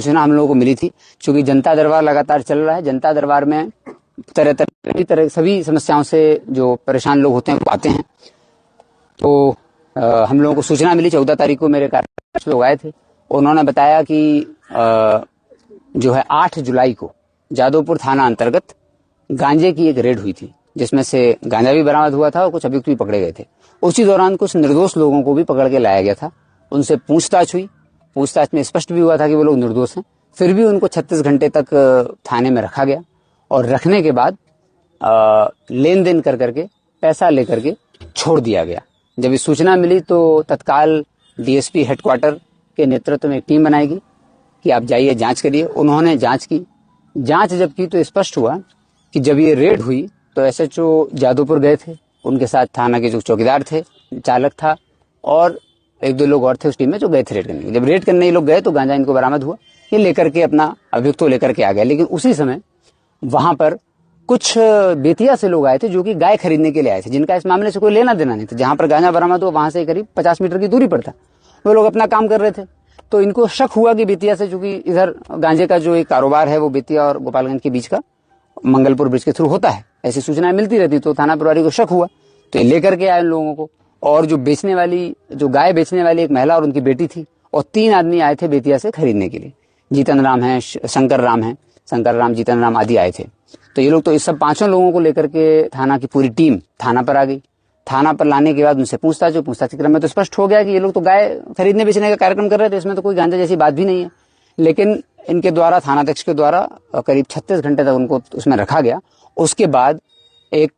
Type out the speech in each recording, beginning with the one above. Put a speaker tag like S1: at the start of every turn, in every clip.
S1: सूचना हम लोगों को मिली थी। चूंकि जनता दरबार लगातार चल रहा है, जनता दरबार में तरह सभी समस्याओं से जो परेशान लोग होते हैं वो आते हैं। तो हम लोगों को सूचना मिली 14 तारीख को, मेरे कार्यकर्ता लोग आए थे। उन्होंने बताया कि जो है 8 जुलाई को जादवपुर थाना अंतर्गत गांजे की एक रेड हुई थी, जिसमें से गांजा भी बरामद हुआ था और कुछ अभियुक्त भी पकड़े गए थे। उसी दौरान कुछ निर्दोष लोगों को भी पकड़ के लाया गया था। उनसे पूछताछ हुई। पूछताछ में स्पष्ट भी हुआ था कि वो लोग निर्दोष हैं। फिर भी उनको 36 घंटे तक थाने में रखा गया और रखने के बाद लेन देन कर करके पैसा लेकर के छोड़ दिया गया। जब इस सूचना मिली तो तत्काल डीएसपी हेडक्वार्टर के नेतृत्व में एक टीम बनाएगी कि आप जाइए जांच करिए। उन्होंने जांच की। जांच जब की तो स्पष्ट हुआ कि जब ये रेड हुई तो एसएचओ जादवपुर गए थे, उनके साथ थाना के जो चौकीदार थे, चालक था और 1-2 लोग और थे उस टीम में जो गए थे रेड करने। जब रेड करने ये लोग गए तो गांजा इनको बरामद हुआ। ये लेकर के अपना अभियुक्त तो लेकर के आ गए। लेकिन उसी समय वहां पर कुछ बेतिया से लोग आए थे जो कि गाय खरीदने के लिए आए थे, जिनका इस मामले से कोई लेना देना नहीं था। जहां पर गांजा बरामद हुआ वहां से करीब 50 मीटर की दूरी पर था। वो लोग अपना काम कर रहे थे। तो इनको शक हुआ कि बेतिया से, चूंकि इधर गांजे का जो एक कारोबार है वो बेतिया और गोपालगंज के बीच का मंगलपुर ब्रिज के थ्रू होता है, ऐसी सूचनाएं मिलती रहती। तो थाना प्रभारी को शक हुआ तो ये लेकर के आए इन लोगों को। और जो बेचने वाली, जो गाय बेचने वाली एक महिला और उनकी बेटी थी और 3 आदमी आए थे बेतिया से खरीदने के लिए। जीतन राम है, शंकर राम, जीतन राम आदि आए थे। तो ये लोग, तो इस सब 5 लोगों को लेकर के थाना की पूरी टीम थाना पर आ गई। थाना पर लाने के बाद उनसे पूछताछ के क्रम में तो स्पष्ट हो गया कि ये लोग तो गाय खरीदने बेचने का कार्यक्रम कर रहे थे, इसमें तो कोई गांजा जैसी बात भी नहीं है। लेकिन इनके द्वारा, थानाध्यक्ष के द्वारा करीब 36 घंटे तक उनको उसमें रखा गया। उसके बाद एक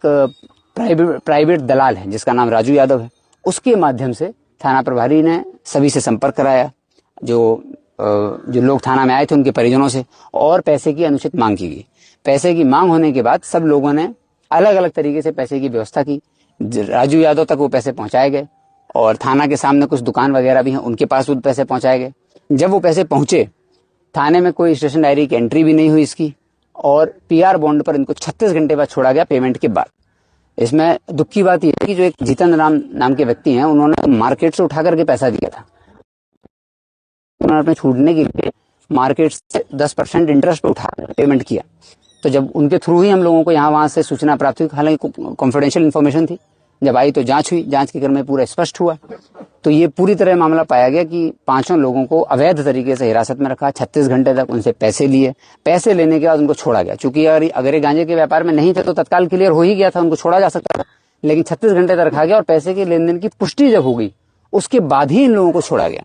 S1: प्राइवेट दलाल है जिसका नाम राजू यादव है, उसके माध्यम से थाना प्रभारी ने सभी से संपर्क कराया, जो लोग थाना में आए थे उनके परिजनों से, और पैसे की अनुचित मांग की गई। पैसे की मांग होने के बाद सब लोगों ने अलग अलग तरीके से पैसे की व्यवस्था की। राजू यादव तक वो पैसे पहुंचाए गए और थाना के सामने कुछ दुकान वगैरह भी हैं, उनके पास वो पैसे पहुंचाए गए। जब वो पैसे पहुंचे, थाने में कोई स्टेशन डायरी की एंट्री भी नहीं हुई इसकी, और पीआर बॉन्ड पर इनको 36 घंटे बाद छोड़ा गया पेमेंट के बाद। इसमें दुख की बात यह है कि जो एक जीतन राम नाम के व्यक्ति हैं, उन्होंने मार्केट से उठा करके पैसा दिया था। उन्होंने अपने छूटने के लिए मार्केट से 10% इंटरेस्ट पे उठा पेमेंट किया। तो जब उनके थ्रू ही हम लोगों को यहाँ वहां से सूचना प्राप्त हुई, हालांकि कॉन्फिडेंशियल इन्फॉर्मेशन थी, जब आई तो जांच हुई। जांच के क्रम में पूरा स्पष्ट हुआ तो ये पूरी तरह मामला पाया गया कि 5 लोगों को अवैध तरीके से हिरासत में रखा, 36 घंटे तक उनसे पैसे लिए। पैसे लेने के बाद उनको छोड़ा गया। चूंकि अगर ये गांजे के व्यापार में नहीं थे तो तत्काल क्लियर हो ही गया था, उनको छोड़ा जा सकता था। लेकिन 36 घंटे तक रखा गया और पैसे के लेन देन की पुष्टि जब हो गई उसके बाद ही इन लोगों को छोड़ा गया।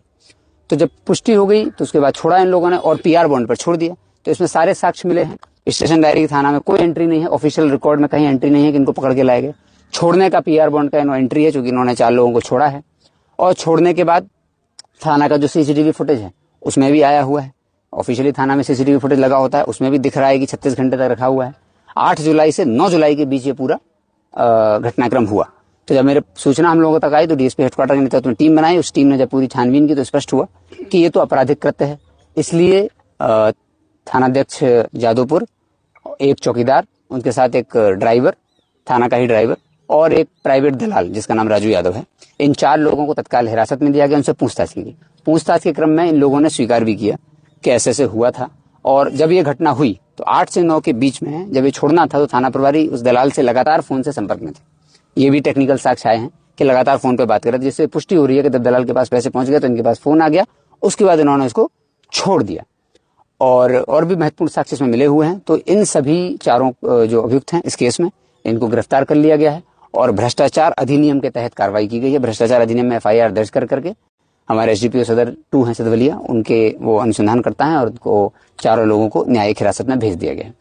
S1: तो जब पुष्टि हो गई तो उसके बाद छोड़ा इन लोगों ने और पीआर बॉन्ड पर छोड़ दिया। तो इसमें सारे साक्ष्य मिले हैं। स्टेशन डायरी थाना में कोई एंट्री नहीं है, ऑफिशियल रिकॉर्ड में कहीं एंट्री नहीं है कि इनको पकड़ के लाए गए। छोड़ने का पीआर बॉन्ड का इन्होंने एंट्री है, चूंकि इन्होंने 4 लोगों को छोड़ा है। और छोड़ने के बाद थाना का जो सीसीटीवी फुटेज है उसमें भी आया हुआ है। ऑफिशियली थाना में सीसीटीवी फुटेज लगा होता है, उसमें भी दिख रहा है कि 36 घंटे तक रखा हुआ है। 8 जुलाई से 9 जुलाई के बीच ये पूरा घटनाक्रम हुआ। तो जब मेरे सूचना हम लोगों तक आई तो डीएसपी हेडक्वार्टर के नेतृत्व में टीम बनाई। उस टीम ने जब पूरी छानबीन की तो स्पष्ट हुआ कि ये तो आपराधिक कृत्य है। इसलिए थानाध्यक्ष जादवपुर, एक चौकीदार, उनके साथ एक ड्राइवर, थाना का ही ड्राइवर, और एक प्राइवेट दलाल जिसका नाम राजू यादव है, इन 4 लोगों को तत्काल हिरासत में दिया गया। उनसे पूछताछ की गई। पूछताछ के क्रम में इन लोगों ने स्वीकार भी किया कि ऐसे हुआ था। और जब ये घटना हुई तो 8 से 9 के बीच में जब ये छोड़ना था तो थाना प्रभारी उस दलाल से लगातार फोन से संपर्क में थे। ये भी टेक्निकल साक्ष्य आए हैं कि लगातार फोन पे बात कर रहे थे, जिससे पुष्टि हो रही है कि जब दलाल के पास पैसे पहुंच गए तो इनके पास फोन आ गया। उसके बाद इन्होंने इसको छोड़ दिया। और भी महत्वपूर्ण साक्ष्य इसमें मिले हुए हैं। तो इन सभी 4 जो अभियुक्त हैं इस केस में, इनको गिरफ्तार कर लिया गया है और भ्रष्टाचार अधिनियम के तहत कार्रवाई की गई है। भ्रष्टाचार अधिनियम में एफआईआर दर्ज करके हमारे एसडीपीओ सदर 2 हैं सदवलिया, उनके वो अनुसंधान करता है और उनको 4 लोगों को न्यायिक हिरासत में भेज दिया गया है।